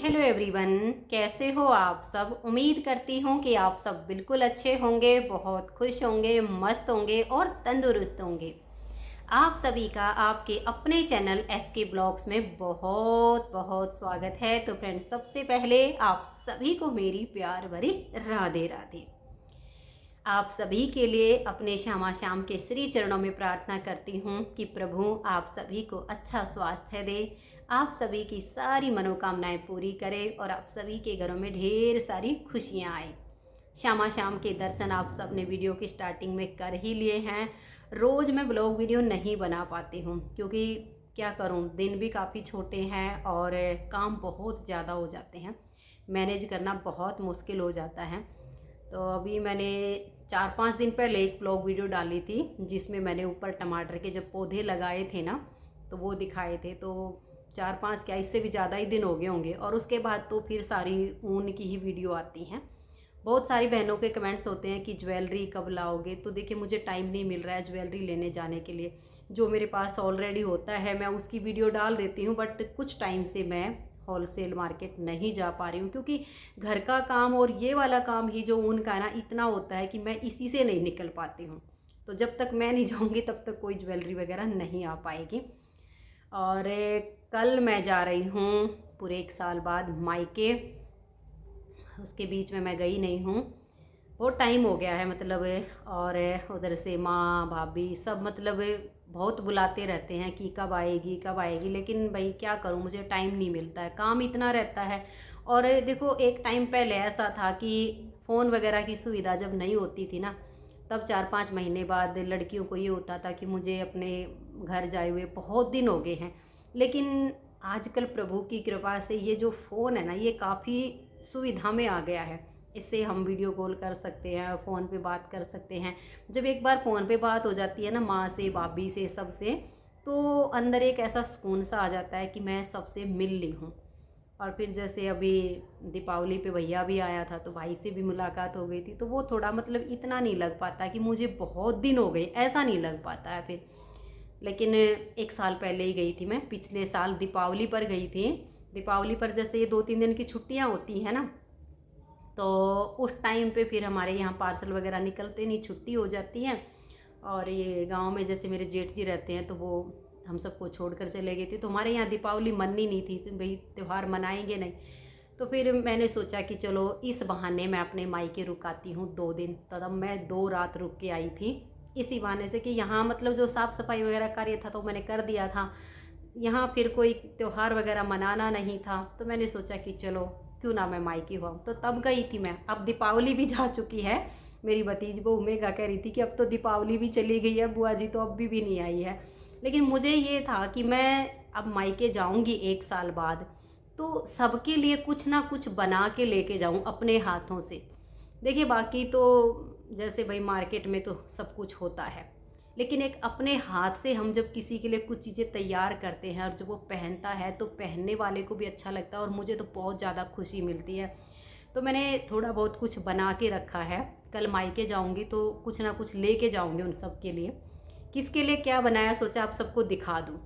Hello everyone, कैसे हो आप सब। उम्मीद करती हूँ कि आप सब बिल्कुल अच्छे होंगे, बहुत खुश होंगे, मस्त होंगे और तंदुरुस्त होंगे। आप सभी का आपके अपने चैनल एसके ब्लॉग्स में बहुत बहुत स्वागत है। तो फ्रेंड्स, सबसे पहले आप सभी को मेरी प्यार भरी राधे राधे। आप सभी के लिए अपने श्यामा श्याम के श्री चरणों में प्रार्थना करती हूँ कि प्रभु आप सभी को अच्छा स्वास्थ्य दे, आप सभी की सारी मनोकामनाएं पूरी करे और आप सभी के घरों में ढेर सारी खुशियाँ आए। श्यामा श्याम के दर्शन आप सब ने वीडियो की स्टार्टिंग में कर ही लिए हैं। रोज़ मैं ब्लॉग वीडियो नहीं बना पाती हूँ क्योंकि क्या करूँ, दिन भी काफ़ी छोटे हैं और काम बहुत ज़्यादा हो जाते हैं, मैनेज करना बहुत मुश्किल हो जाता है। तो अभी मैंने 4-5 दिन पहले एक ब्लॉग वीडियो डाली थी जिसमें मैंने ऊपर टमाटर के जब पौधे लगाए थे ना, तो वो दिखाए थे। तो 4-5 क्या, इससे भी ज़्यादा ही दिन हो गए होंगे। और उसके बाद तो फिर सारी ऊन की ही वीडियो आती हैं। बहुत सारी बहनों के कमेंट्स होते हैं कि ज्वेलरी कब लाओगे। तो देखिए, मुझे टाइम नहीं मिल रहा है ज्वेलरी लेने जाने के लिए। जो मेरे पास ऑलरेडी होता है मैं उसकी वीडियो डाल देती हूँ, बट कुछ टाइम से मैं होलसेल मार्केट नहीं जा पा रही हूँ क्योंकि घर का काम और ये वाला काम ही जो ऊन का है ना, इतना होता है कि मैं इसी से नहीं निकल पाती हूँ। तो जब तक मैं नहीं जाऊँगी तब तक कोई ज्वेलरी वगैरह नहीं आ पाएगी। और कल मैं जा रही हूँ पूरे 1 साल बाद मायके। उसके बीच में मैं गई नहीं हूँ, बहुत टाइम हो गया है मतलब। और उधर से माँ भाभी सब मतलब बहुत बुलाते रहते हैं कि कब आएगी कब आएगी, लेकिन भाई क्या करूँ, मुझे टाइम नहीं मिलता है, काम इतना रहता है। और देखो, एक टाइम पहले ऐसा था कि फ़ोन वगैरह की सुविधा जब नहीं होती थी ना, तब 4-5 महीने बाद लड़कियों को ये होता था कि मुझे अपने घर जाए हुए बहुत दिन हो गए हैं। लेकिन आजकल प्रभु की कृपा से ये जो फ़ोन है ना, ये काफ़ी सुविधा में आ गया है। इससे हम वीडियो कॉल कर सकते हैं, फ़ोन पे बात कर सकते हैं। जब एक बार फ़ोन पे बात हो जाती है ना, माँ से, भाभी से, सबसे, तो अंदर एक ऐसा सुकून सा आ जाता है कि मैं सबसे मिल ली हूँ। और फिर जैसे अभी दीपावली पे भैया भी आया था तो भाई से भी मुलाकात हो गई थी, तो वो थोड़ा मतलब इतना नहीं लग पाता कि मुझे बहुत दिन हो गए, ऐसा नहीं लग पाता है फिर। लेकिन 1 साल पहले ही गई थी मैं, पिछले साल दीपावली पर गई थी। दीपावली पर जैसे ये 2-3 दिन की छुट्टियाँ होती हैं ना, तो उस टाइम पे फिर हमारे यहाँ पार्सल वगैरह निकलते नहीं, छुट्टी हो जाती है। और ये गांव में जैसे मेरे जेठ जी रहते हैं तो वो हम सबको छोड़कर चले गए थे, तो हमारे यहाँ दीपावली मननी नहीं थी, तो भाई त्यौहार मनाएंगे नहीं। तो फिर मैंने सोचा कि चलो इस बहाने मैं अपने मायके रुक आती हूँ 2 दिन। तब मैं 2 रात रुक के आई थी इसी बहाने से कि यहाँ मतलब जो साफ़ सफाई वगैरह कार्य था तो मैंने कर दिया था, यहाँ फिर कोई त्यौहार वगैरह मनाना नहीं था। तो मैंने सोचा कि चलो क्यों ना मैं मायके हुआ, तो तब गई थी मैं। अब दीपावली भी जा चुकी है। मेरी भतीजी वो उमेगा कह रही थी कि अब तो दीपावली भी चली गई है, बुआ जी तो अब भी नहीं आई है। लेकिन मुझे ये था कि मैं अब मायके जाऊंगी 1 साल बाद, तो सबके लिए कुछ ना कुछ बना के लेके जाऊं अपने हाथों से। देखिए, बाकी तो जैसे भाई मार्केट में तो सब कुछ होता है, लेकिन एक अपने हाथ से हम जब किसी के लिए कुछ चीज़ें तैयार करते हैं और जब वो पहनता है तो पहनने वाले को भी अच्छा लगता है और मुझे तो बहुत ज़्यादा खुशी मिलती है। तो मैंने थोड़ा बहुत कुछ बना के रखा है। कल मायके जाऊंगी तो कुछ ना कुछ लेके जाऊंगी उन सब के लिए। किसके लिए क्या बनाया सोचा आप सबको दिखा दूँ।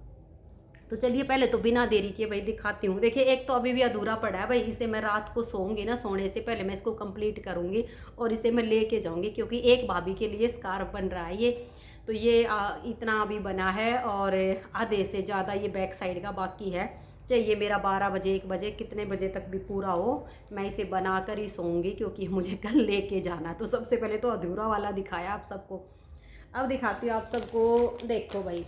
तो चलिए पहले तो बिना देरी किए भाई दिखाती हूँ। देखिए, एक तो अभी भी अधूरा पड़ा है भाई, इसे मैं रात को सोऊंगी ना, सोने से पहले मैं इसको कंप्लीट करूँगी और इसे मैं लेके जाऊँगी क्योंकि एक भाभी के लिए स्कार्फ बन रहा है ये। तो ये इतना अभी बना है और आधे से ज़्यादा ये बैक साइड का बाकी है। चाहिए मेरा 12 बजे 1 बजे कितने बजे तक भी पूरा हो, मैं इसे बना कर ही सोऊंगी क्योंकि मुझे कल लेके जाना। तो सबसे पहले तो अधूरा वाला दिखाया आप सबको, अब दिखाती हूँ आप सबको। देखो भाई,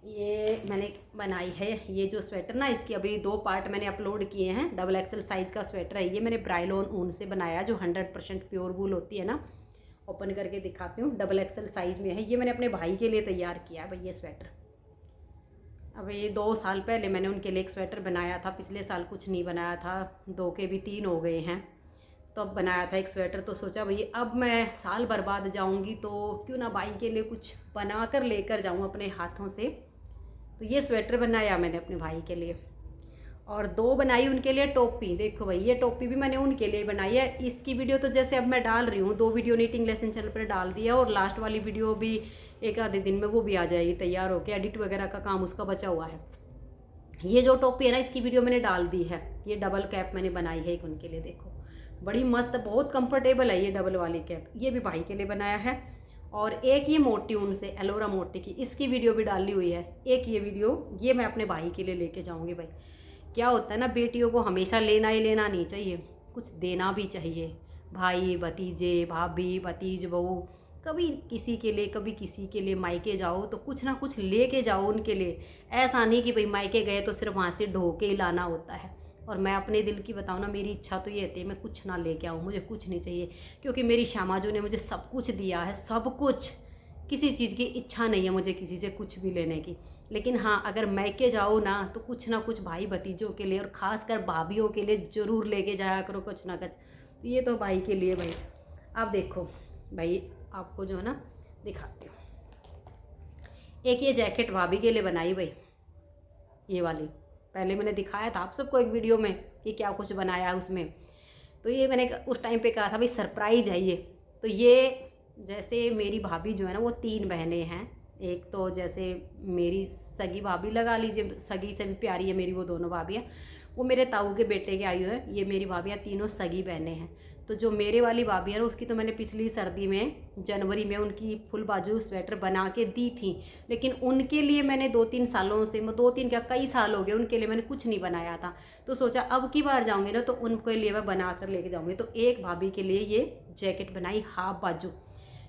ये मैंने बनाई है ये जो स्वेटर ना, इसकी अभी 2 पार्ट मैंने अपलोड किए हैं। डबल एक्सल साइज़ का स्वेटर है ये, मैंने ब्राइलोन ऊन से बनाया जो 100% प्योर वूल होती है ना। ओपन करके दिखाती हूँ, डबल एक्सल साइज़ में है ये, मैंने अपने भाई के लिए तैयार किया है भाई ये स्वेटर। अब ये 2 साल पहले मैंने उनके लिए एक स्वेटर बनाया था, पिछले साल कुछ नहीं बनाया था, 2 के भी 3 हो गए हैं। तो अब बनाया था एक स्वेटर, तो सोचा भाई अब मैं साल बर्बाद जाऊंगी तो क्यों ना भाई के लिए कुछ बना कर लेकर जाऊँ अपने हाथों से। तो ये स्वेटर बनाया मैंने अपने भाई के लिए और 2 बनाई उनके लिए टोपी। देखो भाई, ये टोपी भी मैंने उनके लिए बनाई है। इसकी वीडियो तो जैसे अब मैं डाल रही हूँ, 2 वीडियो नीटिंग लेसन चैनल पर डाल दिया और लास्ट वाली वीडियो भी एक आधे दिन में वो भी आ जाएगी तैयार होकर, एडिट वगैरह का काम उसका बचा हुआ है। ये जो टोपी है ना, इसकी वीडियो मैंने डाल दी है। ये डबल कैप मैंने बनाई है एक उनके लिए, देखो बड़ी मस्त, बहुत कंफर्टेबल है ये डबल वाली कैप। ये भी भाई के लिए बनाया है। और एक ये मोटी ऊन से एलोरा मोटी की, इसकी वीडियो भी डाली हुई है। एक ये वीडियो ये मैं अपने भाई के लिए लेके जाऊँगी। भाई क्या होता है ना, बेटियों को हमेशा लेना ही लेना नहीं चाहिए, कुछ देना भी चाहिए। भाई भतीजे, भाभी, भतीज, बहू, कभी किसी के लिए कभी किसी के लिए मायके जाओ तो कुछ ना कुछ लेके जाओ उनके लिए। ऐसा नहीं कि भाई मायके गए तो सिर्फ वहाँ से ढो के ही लाना होता है। और मैं अपने दिल की बताऊँ ना, मेरी इच्छा तो ये थी मैं कुछ ना लेके आऊँ, मुझे कुछ नहीं चाहिए, क्योंकि मेरी श्यामाजू ने मुझे सब कुछ दिया है, सब कुछ। किसी चीज़ की इच्छा नहीं है मुझे किसी से कुछ भी लेने की। लेकिन हाँ, अगर मायके जाओ ना तो कुछ ना कुछ भाई भतीजों के लिए और ख़ासकर भाभीयों के लिए ज़रूर लेके जाया करो कुछ ना कुछ। ये तो भाई के लिए। भाई आप देखो, भाई आपको जो है ना दिखाती हूँ। एक ये जैकेट भाभी के लिए बनाई भाई, ये वाली पहले मैंने दिखाया था आप सबको एक वीडियो में कि क्या कुछ बनाया है उसमें। तो ये मैंने उस टाइम पे कहा था भाई सरप्राइज है ये। तो ये जैसे मेरी भाभी जो है ना, वो 3 बहनें हैं। एक तो जैसे मेरी सगी भाभी लगा लीजिए, सगी से भी प्यारी है मेरी वो दोनों भाभियाँ। वो मेरे ताऊ के बेटे के आई है। ये मेरी भाभियाँ तीनों सगी बहनें हैं। तो जो मेरे वाली भाभी है ना, उसकी तो मैंने पिछली सर्दी में जनवरी में उनकी फुल बाजू स्वेटर बना के दी थी। लेकिन उनके लिए मैंने 2-3 सालों से, 2-3 क्या कई साल हो गए, उनके लिए मैंने कुछ नहीं बनाया था। तो सोचा अब की बार जाऊँगी ना तो उनके लिए मैं बना कर लेके जाऊँगी। तो एक भाभी के लिए ये जैकेट बनाई हाफ बाजू,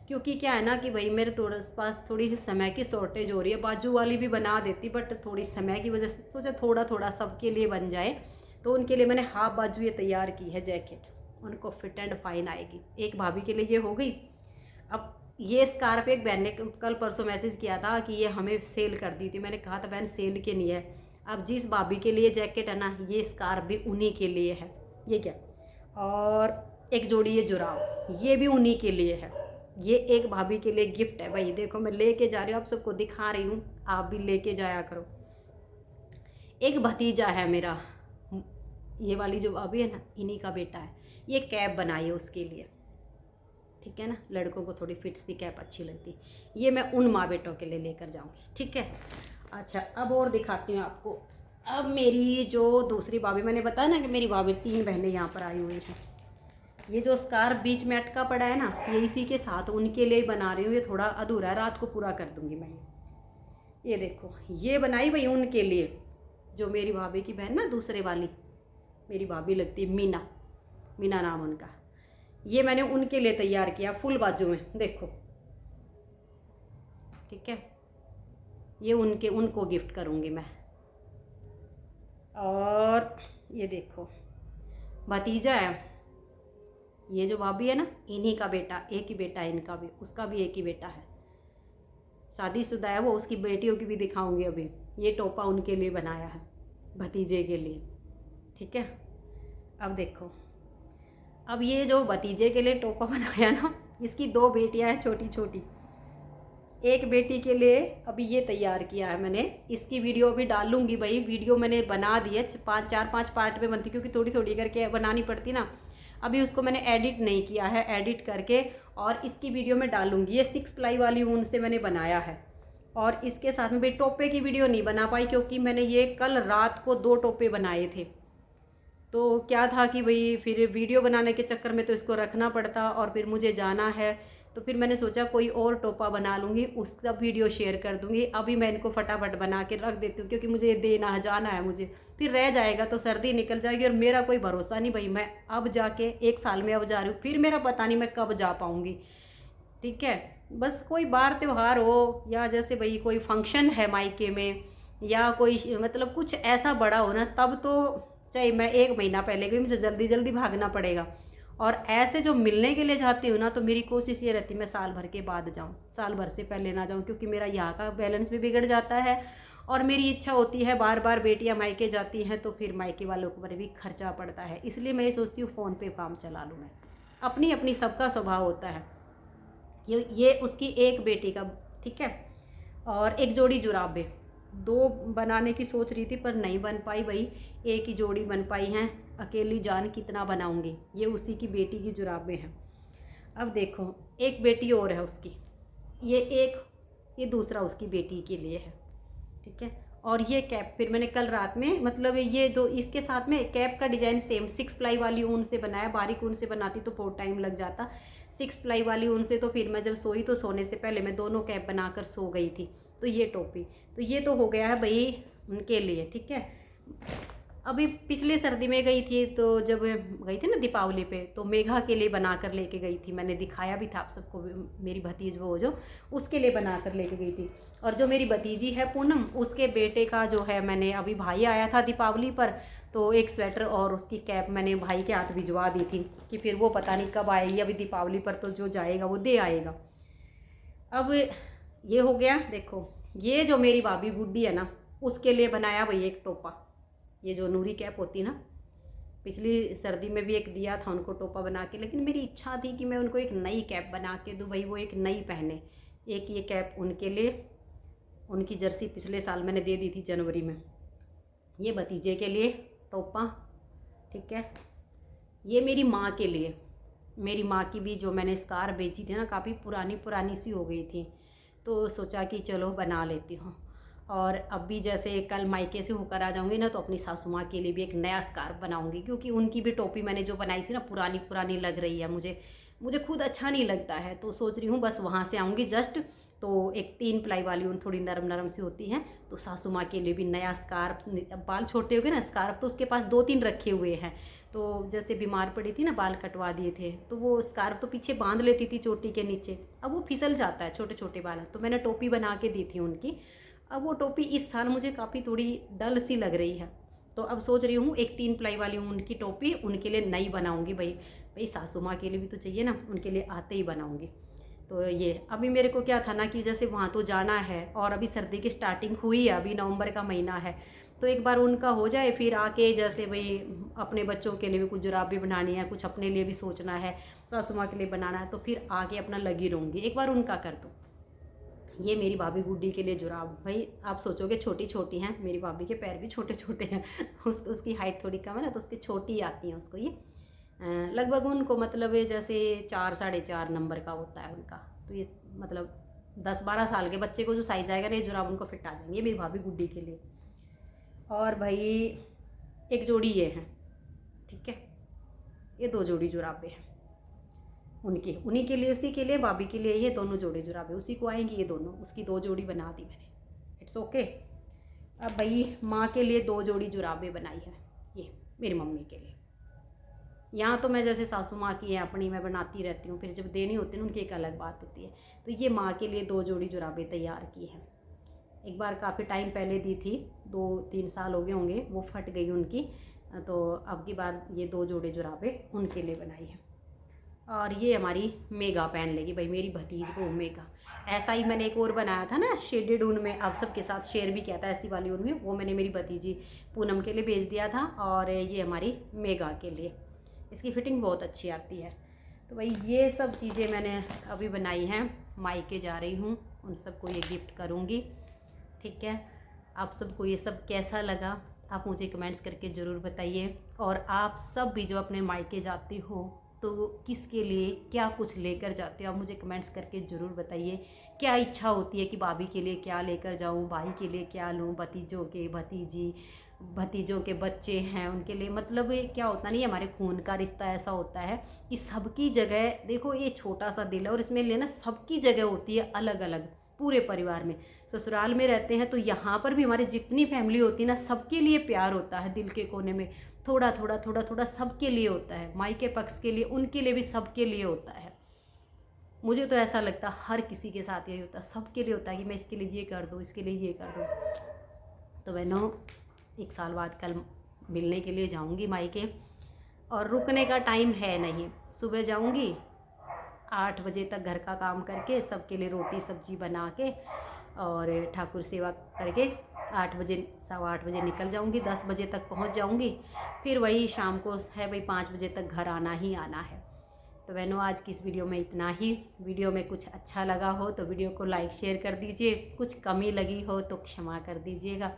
क्योंकि क्या है ना कि भाई मेरे पास थोड़ी सी समय की शॉर्टेज हो रही है। बाजू वाली भी बना देती बट थोड़ी समय की वजह से सोचा थोड़ा थोड़ा सबके लिए बन जाए। तो उनके लिए मैंने हाफ बाजू ये तैयार की है जैकेट, उनको फिट एंड फाइन आएगी। एक भाभी के लिए ये हो गई। अब ये स्कार्फ एक बहन ने कल परसों मैसेज किया था कि ये हमें सेल कर दी थी। मैंने कहा था बहन सेल के नहीं है। अब जिस भाभी के लिए जैकेट है ना, ये स्कार्फ भी उन्हीं के लिए है। ये क्या, और एक जोड़ी ये जुराब, ये भी उन्हीं के लिए है। ये एक भाभी के लिए गिफ्ट है भाई। देखो मैं लेके जा रही हूँ, आप सबको दिखा रही हूँ, आप भी लेके जाया करो। एक भतीजा है मेरा, ये वाली जो भाभी है ना, इन्हीं का बेटा है। ये कैप बनाई है उसके लिए, ठीक है ना। लड़कों को थोड़ी फिट सी कैप अच्छी लगती। ये मैं उन माँ बेटों के लिए लेकर जाऊँगी, ठीक है। अच्छा अब और दिखाती हूँ आपको। अब मेरी जो दूसरी भाभी, मैंने बताया ना कि मेरी भाभी 3 बहनें यहाँ पर आई हुई हैं। ये जो स्कार्फ बीच में अटका पड़ा है ना, ये इसी के साथ उनके लिए बना रही हूँ। ये थोड़ा अधूरा है, रात को पूरा कर दूँगी मैं। ये देखो, ये बनाई भाई उनके लिए, जो मेरी भाभी की बहन ना, दूसरे वाली मेरी भाभी लगती है, मीना, मीना नाम उनका। ये मैंने उनके लिए तैयार किया फुल बाजू में, देखो, ठीक है। ये उनको गिफ्ट करूँगी मैं। और ये देखो भतीजा है, ये जो भाभी है ना, इन्हीं का बेटा, एक ही बेटा है इनका भी, उसका भी एक ही बेटा है, शादीशुदा है वो। उसकी बेटियों की भी दिखाऊंगी अभी। ये टोपा उनके लिए बनाया है, भतीजे के लिए, ठीक है। अब देखो, अब ये जो भतीजे के लिए टोपा बनाया ना, इसकी 2 बेटियां हैं छोटी छोटी। एक बेटी के लिए अभी ये तैयार किया है मैंने, इसकी वीडियो अभी डालूंगी भाई। वीडियो मैंने बना दी है, 4-5 पार्ट में बनती, क्योंकि थोड़ी थोड़ी करके बनानी पड़ती ना। अभी उसको मैंने एडिट नहीं किया है, एडिट करके और इसकी वीडियो में डालूंगी। ये 6 प्लाई वाली ऊन से मैंने बनाया है। और इसके साथ में भाई टोपे की वीडियो नहीं बना पाई, क्योंकि मैंने ये कल रात को 2 टोपे बनाए थे। तो क्या था कि भाई फिर वीडियो बनाने के चक्कर में तो इसको रखना पड़ता, और फिर मुझे जाना है। तो फिर मैंने सोचा कोई और टोपा बना लूँगी, उसका वीडियो शेयर कर दूँगी। अभी मैं इनको फटाफट बना के रख देती हूँ, क्योंकि मुझे देना जाना है मुझे, फिर रह जाएगा तो सर्दी निकल जाएगी। और मेरा कोई भरोसा नहीं भाई, मैं अब जाके 1 साल में अब जा रही हूँ, फिर मेरा पता नहीं मैं कब जा पाऊँगी, ठीक है। बस कोई बार त्यौहार हो, या जैसे भाई कोई फंक्शन है मायके में, या कोई मतलब कुछ ऐसा बड़ा हो ना, तब तो चाहे मैं 1 महीना पहले गई, मुझे जल्दी जल्दी भागना पड़ेगा। और ऐसे जो मिलने के लिए जाती हूँ ना, तो मेरी कोशिश ये रहती है मैं साल भर के बाद जाऊँ, साल भर से पहले ना जाऊँ, क्योंकि मेरा यहाँ का बैलेंस भी बिगड़ जाता है। और मेरी इच्छा होती है, बार बार बेटियाँ मायके जाती हैं तो फिर मायके वालों को पर भी खर्चा पड़ता है। इसलिए मैं ये सोचती हूँ फ़ोन पे काम चला लूँ मैं। अपनी अपनी सबका स्वभाव होता है। ये उसकी एक बेटी का, ठीक है। और एक जोड़ी जुराबे, 2 बनाने की सोच रही थी पर नहीं बन पाई भाई, एक ही जोड़ी बन पाई हैं। अकेली जान कितना बनाऊंगी। ये उसी की बेटी की जुराबें हैं। अब देखो, एक बेटी और है उसकी, ये दूसरा उसकी बेटी के लिए है, ठीक है। और ये कैप फिर मैंने कल रात में, मतलब ये दो, इसके साथ में कैप का डिज़ाइन सेम 6 प्लाई वाली ऊन से बनाया। बारीक ऊन से बनाती तो बहुत टाइम लग जाता, 6 प्लाई वाली ऊन से। तो फिर मैं जब सोई तो सोने से पहले मैं दोनों कैप बनाकर सो गई थी। तो ये टोपी, तो ये तो हो गया है भाई उनके लिए, ठीक है। अभी पिछले सर्दी में गई थी, तो जब गई थी ना दीपावली पे, तो मेघा के लिए बना कर लेके गई थी। मैंने दिखाया भी था आप सबको, मेरी भतीज वो जो, उसके लिए बना कर लेके गई थी। और जो मेरी भतीजी है पूनम, उसके बेटे का जो है, मैंने अभी भाई आया था दीपावली पर, तो एक स्वेटर और उसकी कैप मैंने भाई के हाथ भिजवा दी थी कि फिर वो पता नहीं कब आएगी। अभी दीपावली पर तो जो जाएगा वो दे आएगा। अब ये हो गया। देखो ये जो मेरी भाभी गुड्डी है ना, उसके लिए बनाया वही एक टोपा, ये जो नूरी कैप होती ना, पिछली सर्दी में भी एक दिया था उनको टोपा बना के। लेकिन मेरी इच्छा थी कि मैं उनको एक नई कैप बना के दूँ, भाई वो एक नई पहने। एक ये कैप उनके लिए, उनकी जर्सी पिछले साल मैंने दे दी थी जनवरी में। ये भतीजे के लिए टोपा, ठीक है। ये मेरी माँ के लिए, मेरी माँ की भी जो मैंने स्कार्फ बेची थी ना, काफ़ी पुरानी पुरानी सी हो गई थी, तो सोचा कि चलो बना लेती हूँ। और अब भी जैसे कल मायके से होकर आ जाऊँगी ना, तो अपनी सासू माँ के लिए भी एक नया स्कार्फ बनाऊँगी, क्योंकि उनकी भी टोपी मैंने जो बनाई थी ना, पुरानी पुरानी लग रही है मुझे खुद अच्छा नहीं लगता है। तो सोच रही हूँ बस वहाँ से आऊँगी जस्ट, तो एक 3 प्लाई वाली ऊन थोड़ी नरम नरम सी होती है, तो सासू माँ के लिए भी नया स्कार्फ। बाल छोटे हो गए ना, स्कार्फ तो उसके पास 2-3 रखे हुए हैं। तो जैसे बीमार पड़ी थी ना, बाल कटवा दिए थे, तो वो स्कार्फ तो पीछे बांध लेती थी चोटी के नीचे, अब वो फिसल जाता है, छोटे छोटे बाल। तो मैंने टोपी बना के दी थी उनकी। अब वो टोपी इस साल मुझे काफ़ी थोड़ी डल सी लग रही है, तो अब सोच रही हूँ एक 3 प्लाई वाली ऊन की टोपी उनके लिए नई बनाऊँगी। भाई सासू माँ के लिए भी तो चाहिए ना, उनके लिए आते ही बनाऊँगी। तो ये अभी मेरे को क्या था ना कि जैसे वहाँ तो जाना है, और अभी सर्दी की स्टार्टिंग हुई है, अभी नवंबर का महीना है, तो एक बार उनका हो जाए, फिर आके जैसे भाई अपने बच्चों के लिए भी कुछ जुराबी बनानी है, कुछ अपने लिए भी सोचना है, सासू माँ के लिए बनाना है, तो फिर आके अपना लगी रहूँगी, एक बार उनका कर दूँ। ये मेरी भाभी गुड्डी के लिए जुराब, भाई आप सोचोगे छोटी छोटी हैं, मेरी भाभी के पैर भी छोटे छोटे हैं। उसकी हाइट थोड़ी कम है ना, तो उसकी छोटी आती हैं उसको। ये लगभग उनको मतलब ये जैसे 4 साढ़े 4 नंबर का होता है उनका, तो ये मतलब 10-12 साल के बच्चे को जो साइज़ आएगा ना, ये जुराब उनको फिट आ जाएंगे, मेरी भाभी गुड्डी के लिए। और भाई एक जोड़ी ये है, ठीक है, ये 2 जोड़ी जुराबे हैं उन्हीं के लिए, उसी के लिए, भाभी के लिए। ये दोनों जोड़ी जुराबे उसी को आएंगी, ये दोनों, उसकी 2 जोड़ी बना दी मैंने, इट्स ओके। अब भाई माँ के लिए 2 जोड़ी जुराबे बनाई है, ये मेरी मम्मी के लिए। यहाँ तो मैं जैसे सासू माँ की है अपनी, मैं बनाती रहती हूँ, फिर जब देनी होती है उनकी एक अलग बात होती है। तो ये माँ के लिए 2 जोड़ी जुराबे तैयार की है। एक बार काफ़ी टाइम पहले दी थी, 2-3 साल हो गए होंगे, वो फट गई उनकी, तो अब की बार ये 2 जोड़ी जुराबे उनके लिए बनाई है। और ये हमारी मेगा पहन लेगी, भाई मेरी भतीज को मेगा। ऐसा ही मैंने एक और बनाया था ना शेडेड ऊन में, आप सबके साथ शेयर भी किया था ऐसी वाली ऊन में, वो मैंने मेरी भतीजी पूनम के लिए भेज दिया था। और ये हमारी मेगा के लिए, इसकी फिटिंग बहुत अच्छी आती है। तो भाई ये सब चीज़ें मैंने अभी बनाई हैं, मायके जा रही हूँ, उन सबको ये गिफ्ट करूँगी, ठीक है। आप सबको ये सब कैसा लगा, आप मुझे कमेंट्स करके ज़रूर बताइए। और आप सब भी जो अपने मायके जाती हो, तो किसके लिए क्या कुछ लेकर जाते हो, आप मुझे कमेंट्स करके ज़रूर बताइए। क्या इच्छा होती है कि भाभी के लिए क्या लेकर जाऊँ, भाई के लिए क्या लूँ, भतीजों के बच्चे हैं उनके लिए, मतलब क्या होता नहीं, हमारे खून का रिश्ता ऐसा होता है कि सबकी जगह, देखो ये छोटा सा दिल है और इसमें लेना सबकी जगह होती है अलग अलग, पूरे परिवार में। ससुराल में रहते हैं तो यहाँ पर भी हमारी जितनी फैमिली होती है ना, सबके लिए प्यार होता है दिल के कोने में, थोड़ा थोड़ा थोड़ा थोड़ा सबके लिए होता है, मायके पक्ष के लिए, उनके लिए भी सबके लिए होता है। मुझे तो ऐसा लगता है हर किसी के साथ यही होता है, सबके लिए होता है कि मैं इसके लिए ये कर दूँ, इसके लिए ये कर दूँ। तो बहनों 1 साल बाद कल मिलने के लिए जाऊंगी मायके, और रुकने का टाइम है नहीं। सुबह जाऊंगी 8 बजे तक घर का काम करके, सबके लिए रोटी सब्जी बना के और ठाकुर सेवा करके 8 बजे 8:15 बजे निकल जाऊंगी, 10 बजे तक पहुंच जाऊंगी। फिर वही शाम को है भाई 5 बजे तक घर आना ही आना है। तो बहनों आज की इस वीडियो में इतना ही। वीडियो में कुछ अच्छा लगा हो तो वीडियो को लाइक शेयर कर दीजिए, कुछ कमी लगी हो तो क्षमा कर दीजिएगा।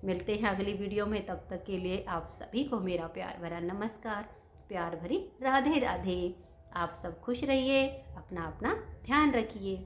मिलते हैं अगली वीडियो में, तब तक के लिए आप सभी को मेरा प्यार भरा नमस्कार, प्यार भरी राधे राधे। आप सब खुश रहिए, अपना अपना ध्यान रखिए।